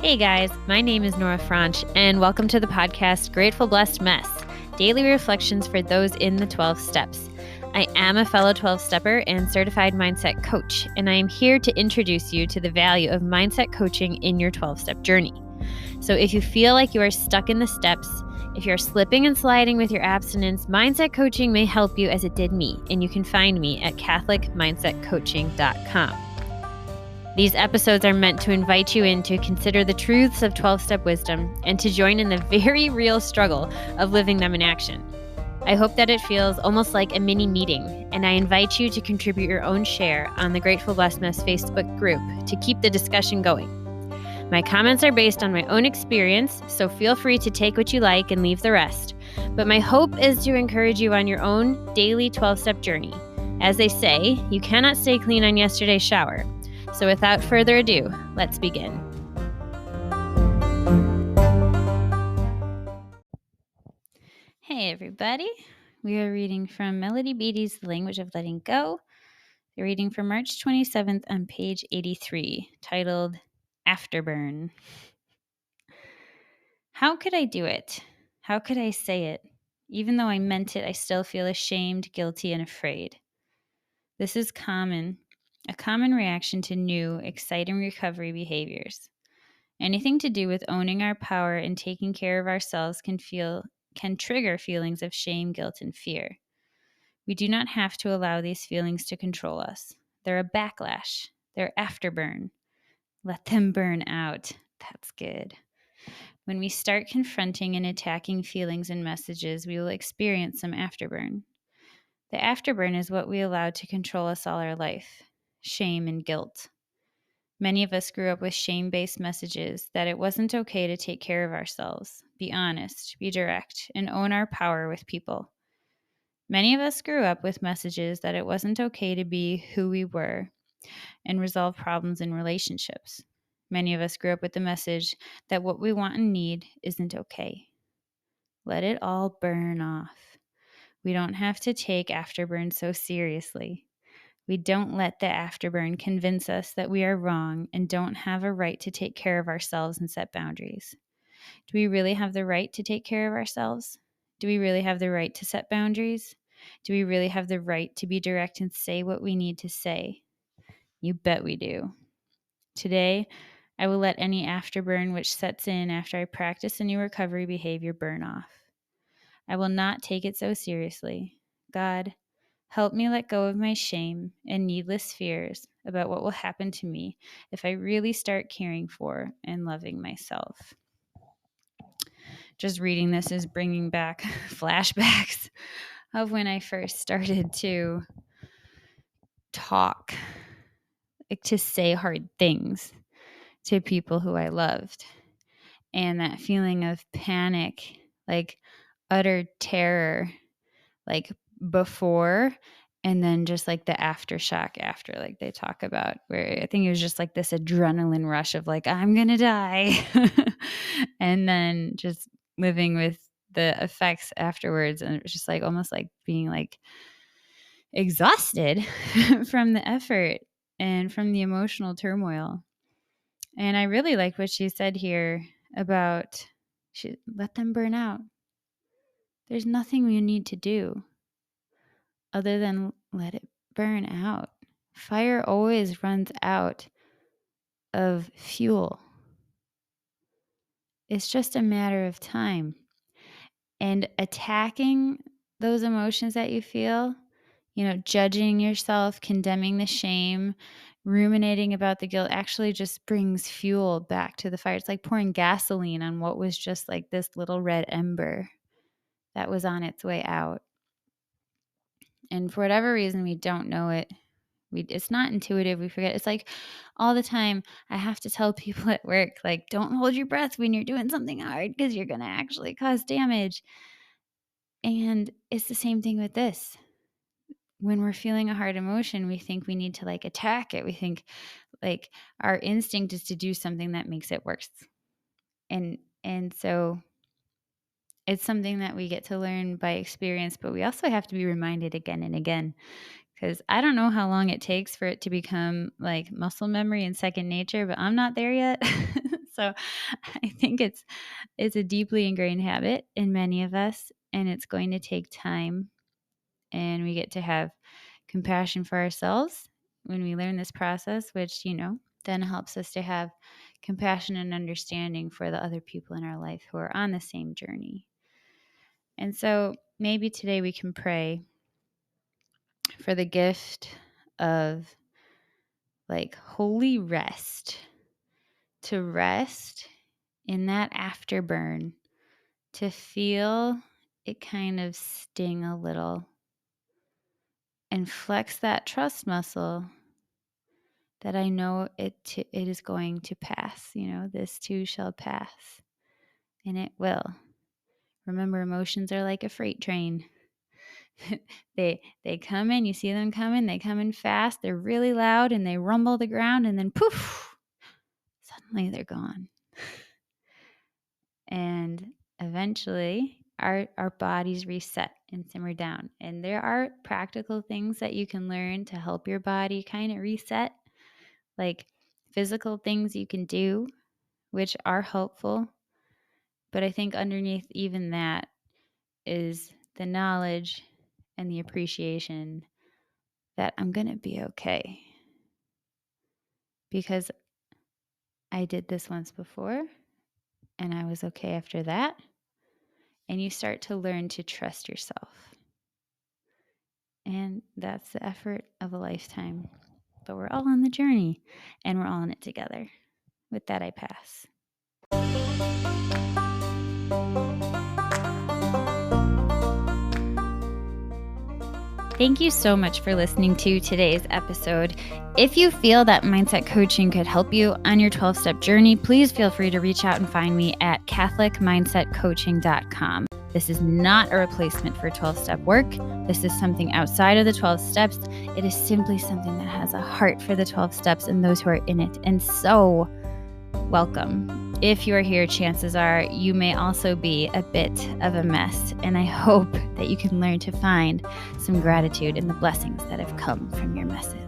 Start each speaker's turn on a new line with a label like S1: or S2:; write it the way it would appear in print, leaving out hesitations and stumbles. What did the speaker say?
S1: Hey guys, my name is Nora Franche, and welcome to the podcast Grateful Blessed Mess, daily reflections for those in the 12 steps. I am a fellow 12-stepper and certified mindset coach, and I am here to introduce you to the value of mindset coaching in your 12-step journey. So if you feel like you are stuck in the steps, if you're slipping and sliding with your abstinence, mindset coaching may help you as it did me, and you can find me at catholicmindsetcoaching.com. These episodes are meant to invite you in to consider the truths of 12-step wisdom and to join in the very real struggle of living them in action. I hope that it feels almost like a mini meeting, and I invite you to contribute your own share on the Grateful Blessedness Facebook group to keep the discussion going. My comments are based on my own experience, so feel free to take what you like and leave the rest. But my hope is to encourage you on your own daily 12-step journey. As they say, you cannot stay clean on yesterday's shower. So without further ado, let's begin. Hey everybody, we are reading from Beattie's The Language of Letting Go. The reading from March 27th on page 83, titled Afterburn. How could I do it? How could I say it? Even though I meant it, I still feel ashamed, guilty, and afraid. This is a common reaction to new, exciting recovery behaviors. Anything to do with owning our power and taking care of ourselves can trigger feelings of shame, guilt, and fear. We do not have to allow these feelings to control us. They're a backlash. They're afterburn. Let them burn out. That's good. When we start confronting and attacking feelings and messages, we will experience some afterburn. The afterburn is what we allow to control us all our life: shame and guilt. Many of us grew up with shame-based messages that it wasn't okay to take care of ourselves, be honest, be direct, and own our power with people. Many of us grew up with messages that it wasn't okay to be who we were and resolve problems in relationships. Many of us grew up with the message that what we want and need isn't okay. Let it all burn off. We don't have to take afterburn so seriously. We don't let the afterburn convince us that we are wrong and don't have a right to take care of ourselves and set boundaries. Do we really have the right to take care of ourselves? Do we really have the right to set boundaries? Do we really have the right to be direct and say what we need to say? You bet we do. Today, I will let any afterburn which sets in after I practice a new recovery behavior burn off. I will not take it so seriously. God, help me let go of my shame and needless fears about what will happen to me if I really start caring for and loving myself. Just reading this is bringing back flashbacks of when I first started to talk, to say hard things to people who I loved. And that feeling of panic, like utter terror, like before, and then just like the aftershock after, like they talk about, where I think it was just like this adrenaline rush of like, I'm going to die. And then just living with the effects afterwards. And it was just like almost like being like exhausted from the effort and from the emotional turmoil. And I really like what she said here about let them burn out. There's nothing we need to do other than let it burn out. Fire always runs out of fuel. It's just a matter of time. And attacking those emotions that you feel, judging yourself, condemning the shame, ruminating about the guilt, actually just brings fuel back to the fire. It's like pouring gasoline on what was just like this little red ember that was on its way out. And for whatever reason, we don't know it. It's not intuitive. We forget. It's like all the time I have to tell people at work, like, don't hold your breath when you're doing something hard because you're going to actually cause damage. And it's the same thing with this. When we're feeling a hard emotion, we think we need to like attack it. We think like our instinct is to do something that makes it worse. And so it's something that we get to learn by experience, but we also have to be reminded again and again, because I don't know how long it takes for it to become like muscle memory and second nature, but I'm not there yet. So I think it's a deeply ingrained habit in many of us, and it's going to take time. And we get to have compassion for ourselves when we learn this process, which, then helps us to have compassion and understanding for the other people in our life who are on the same journey. And so maybe today we can pray for the gift of holy rest, to rest in that afterburn, to feel it kind of sting a little and flex that trust muscle that I know it is going to pass. This too shall pass, and it will. Remember, emotions are like a freight train. They come in, you see them coming, they come in fast, they're really loud, and they rumble the ground, and then poof, suddenly they're gone. And eventually our bodies reset and simmer down. And there are practical things that you can learn to help your body kind of reset, like physical things you can do, which are helpful. But I think underneath even that is the knowledge and the appreciation that I'm going to be okay. Because I did this once before, and I was okay after that. And you start to learn to trust yourself. And that's the effort of a lifetime. But we're all on the journey, and we're all in it together. With that, I pass. Thank you so much for listening to today's episode. If you feel that mindset coaching could help you on your 12-step journey, please feel free to reach out and find me at catholicmindsetcoaching.com. This is not a replacement for 12-step work. This is something outside of the 12 steps. It is simply something that has a heart for the 12 steps and those who are in it. And so, welcome. If you are here, chances are you may also be a bit of a mess. And I hope that you can learn to find some gratitude in the blessings that have come from your messes.